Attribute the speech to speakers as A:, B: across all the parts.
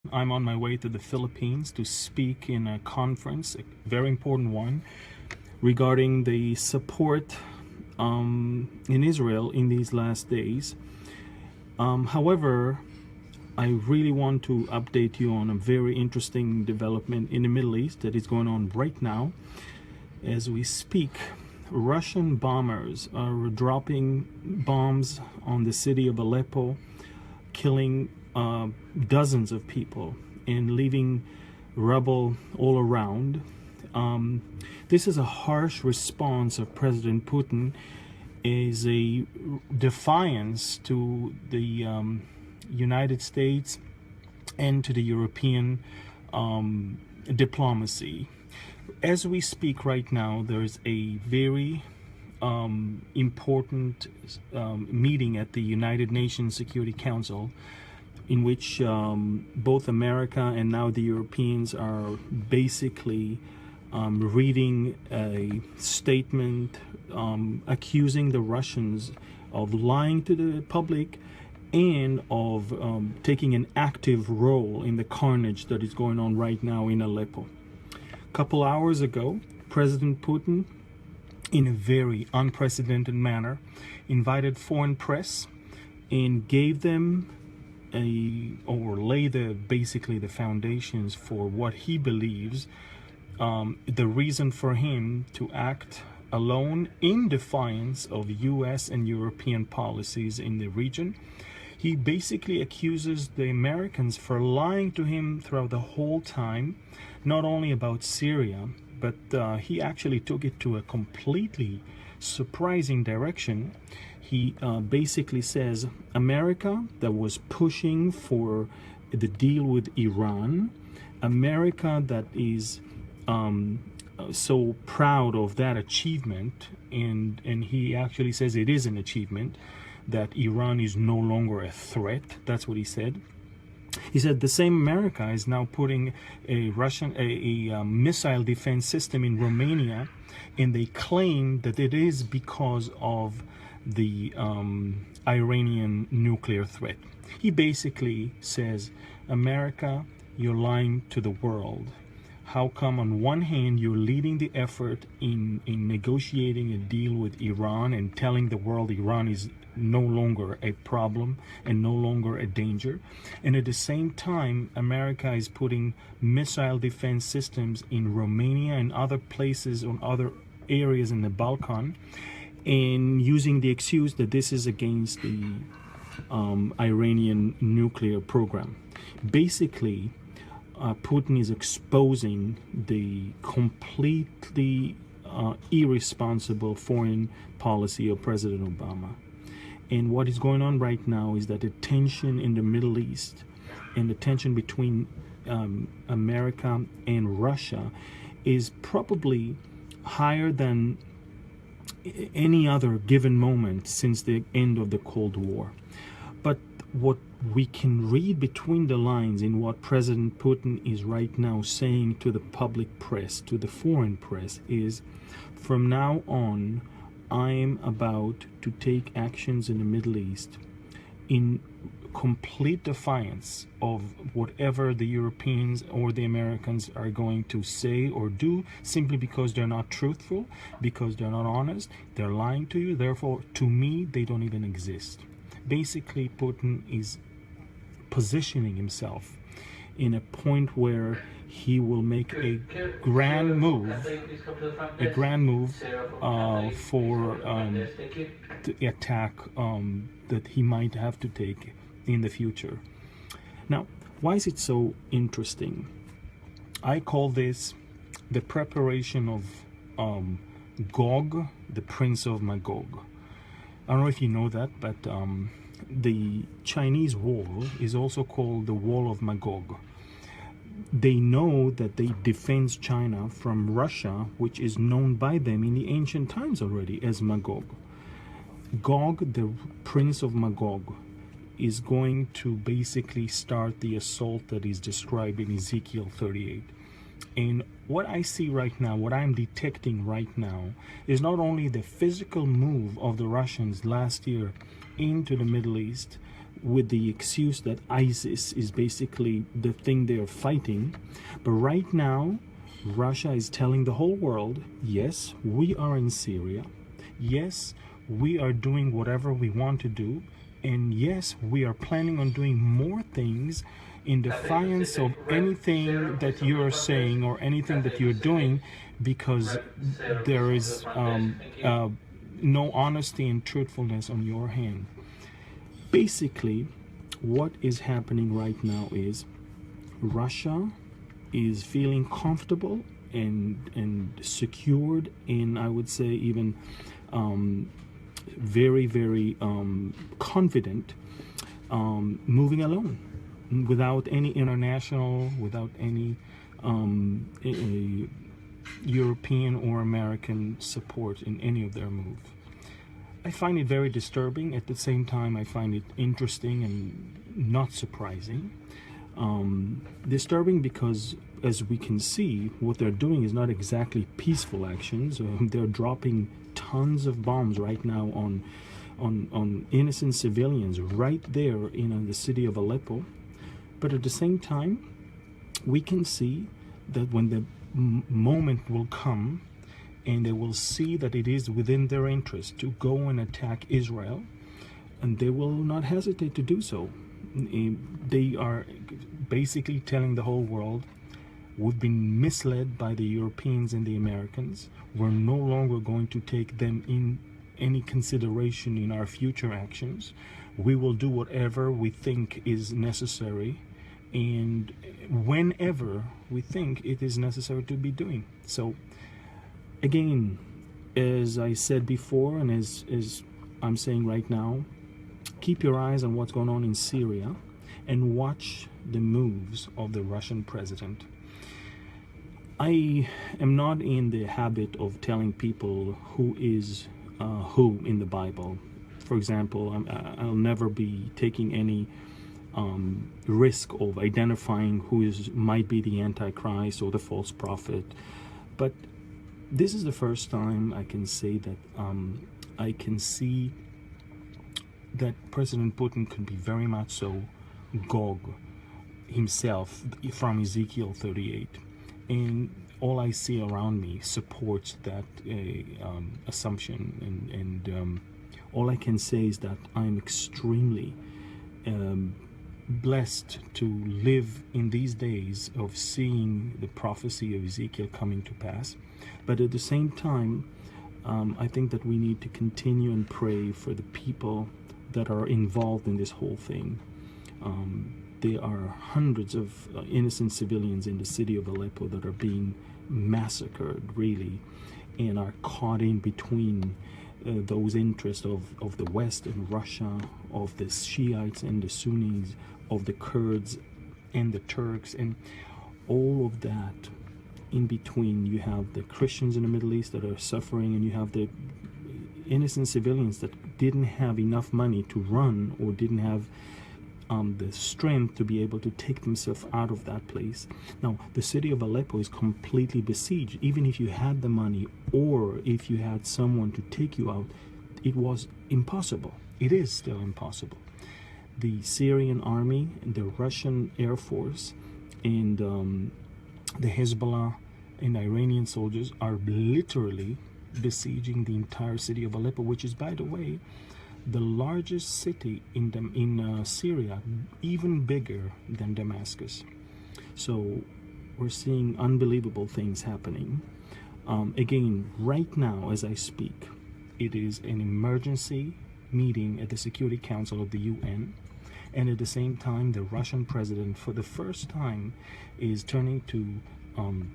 A: I'm on my way to the Philippines to speak in a conference, a very important one, regarding the support in Israel in these last days. However, I really want to update you on a very interesting development in the Middle East that is going on right now. As we speak, Russian bombers are dropping bombs on the city of Aleppo, killing dozens of people and leaving rubble all around. This is a harsh response of President Putin, is a defiance to the United States and to the European diplomacy. As we speak right now, there's a very important meeting at the United Nations Security Council in which both America and now the Europeans are basically reading a statement accusing the Russians of lying to the public and of taking an active role in the carnage that is going on right now in Aleppo. A couple hours ago, President Putin, in a very unprecedented manner, invited foreign press and gave them basically the foundations for what he believes the reason for him to act alone in defiance of US and European policies in the region. He basically accuses the Americans for lying to him throughout the whole time, not only about Syria, but he actually took it to a completely surprising direction. He basically says America that was pushing for the deal with Iran, America that is so proud of that achievement, and he actually says it is an achievement, that Iran is no longer a threat. That's what he said. He said the same America is now putting a missile defense system in Romania, and they claim that it is because of the Iranian nuclear threat. He basically says, America, you're lying to the world. How come on one hand you're leading the effort in negotiating a deal with Iran and telling the world Iran is no longer a problem and no longer a danger, and at the same time America is putting missile defense systems in Romania and other places on other areas in the Balkan, and using the excuse that this is against the Iranian nuclear program. Basically, Putin is exposing the completely irresponsible foreign policy of President Obama. And what is going on right now is that the tension in the Middle East and the tension between America and Russia is probably higher than any other given moment since the end of the Cold War. But what we can read between the lines in what President Putin is right now saying to the public press, to the foreign press, is from now on, I'm about to take actions in the Middle East in complete defiance of whatever the Europeans or the Americans are going to say or do, simply because they're not truthful, because they're not honest, they're lying to you, therefore to me they don't even exist. Basically, Putin is positioning himself in a point where he will make a grand move for the attack that he might have to take in the future. Now, why is it so interesting? I call this the preparation of Gog, the Prince of Magog. I don't know if you know that, but the Chinese wall is also called the Wall of Magog. They know that they defend China from Russia, which is known by them in the ancient times already as Magog. Gog, the Prince of Magog, is going to basically start the assault that is described in Ezekiel 38. And what I see right now, what I'm detecting right now, is not only the physical move of the Russians last year into the Middle East with the excuse that ISIS is basically the thing they are fighting. But right now, Russia is telling the whole world, yes, we are in Syria. Yes, we are doing whatever we want to do. And yes, we are planning on doing more things in defiance of anything that you're saying or anything that you're doing, because there is no honesty and truthfulness on your hand. Basically, what is happening right now is Russia is feeling comfortable and secured, and I would say even very, very confident, moving alone without any international, without any European or American support in any of their moves. I find it very disturbing. At the same time, I find it interesting and not surprising. Disturbing because, as we can see, what they're doing is not exactly peaceful actions. They're dropping tons of bombs right now on innocent civilians right there in the city of Aleppo. But at the same time, we can see that when the moment will come and they will see that it is within their interest to go and attack Israel, and they will not hesitate to do so. They are basically telling the whole world, we've been misled by the Europeans and the Americans. We're no longer going to take them in any consideration in our future actions. We will do whatever we think is necessary and whenever we think it is necessary to be doing. So again, as I said before, and as I'm saying right now, keep your eyes on what's going on in Syria and watch the moves of the Russian president. I am not in the habit of telling people who is who in the Bible. For example, I'll never be taking any risk of identifying who might be the Antichrist or the false prophet. But this is the first time I can say that I can see that President Putin could be very much so Gog himself from Ezekiel 38. And all I see around me supports that assumption. And all I can say is that I'm extremely blessed to live in these days of seeing the prophecy of Ezekiel coming to pass. But at the same time, I think that we need to continue and pray for the people that are involved in this whole thing. There are hundreds of innocent civilians in the city of Aleppo that are being massacred, really, and are caught in between those interests of the West and Russia, of the Shiites and the Sunnis, of the Kurds and the Turks, and all of that. In between, you have the Christians in the Middle East that are suffering, and you have the innocent civilians that didn't have enough money to run or didn't have the strength to be able to take themselves out of that place. Now, the city of Aleppo is completely besieged. Even if you had the money or if you had someone to take you out, it was impossible. It is still impossible. The Syrian army, the Russian Air Force, and the Hezbollah and Iranian soldiers are literally besieging the entire city of Aleppo, which is, by the way, the largest city in Syria, even bigger than Damascus. So we're seeing unbelievable things happening. Again, right now as I speak, it is an emergency meeting at the Security Council of the UN, and at the same time the Russian president for the first time is turning to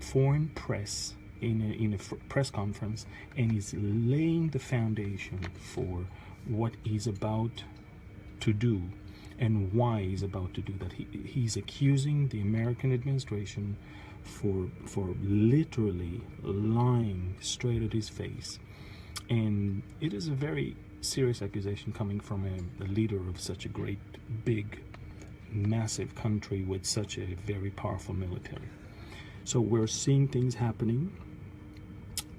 A: foreign press in a press conference, and he's laying the foundation for what he's about to do and why he's about to do that. He's accusing the American administration for literally lying straight at his face, and it is a very serious accusation coming from a leader of such a great, big, massive country with such a very powerful military. So we're seeing things happening.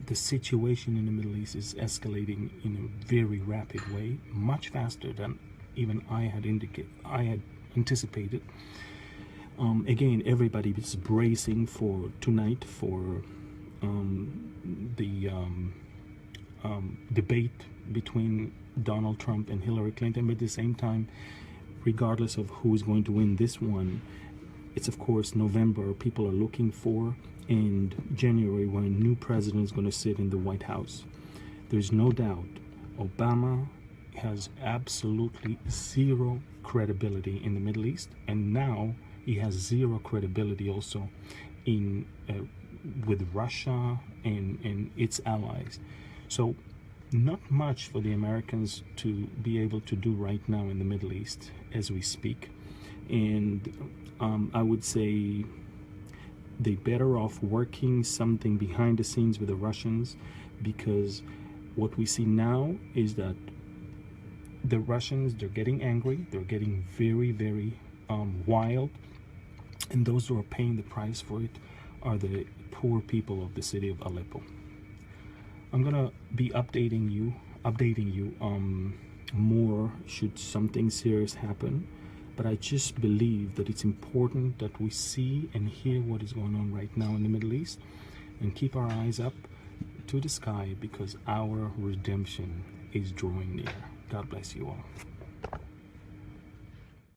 A: The situation in the Middle East is escalating in a very rapid way, much faster than even I had anticipated. Again, everybody is bracing for tonight for the debate between Donald Trump and Hillary Clinton, but at the same time, regardless of who is going to win this one, it's of course November people are looking for, and January when a new president is going to sit in the White House. There's no doubt Obama has absolutely zero credibility in the Middle East, and now he has zero credibility also in with Russia and its allies. So not much for the Americans to be able to do right now in the Middle East as we speak. And I would say they're better off working something behind the scenes with the Russians, because what we see now is that the Russians, they're getting angry, they're getting very, very wild, and those who are paying the price for it are the poor people of the city of Aleppo. I'm gonna be updating you more should something serious happen, but I just believe that it's important that we see and hear what is going on right now in the Middle East and keep our eyes up to the sky, because our redemption is drawing near. God bless you all.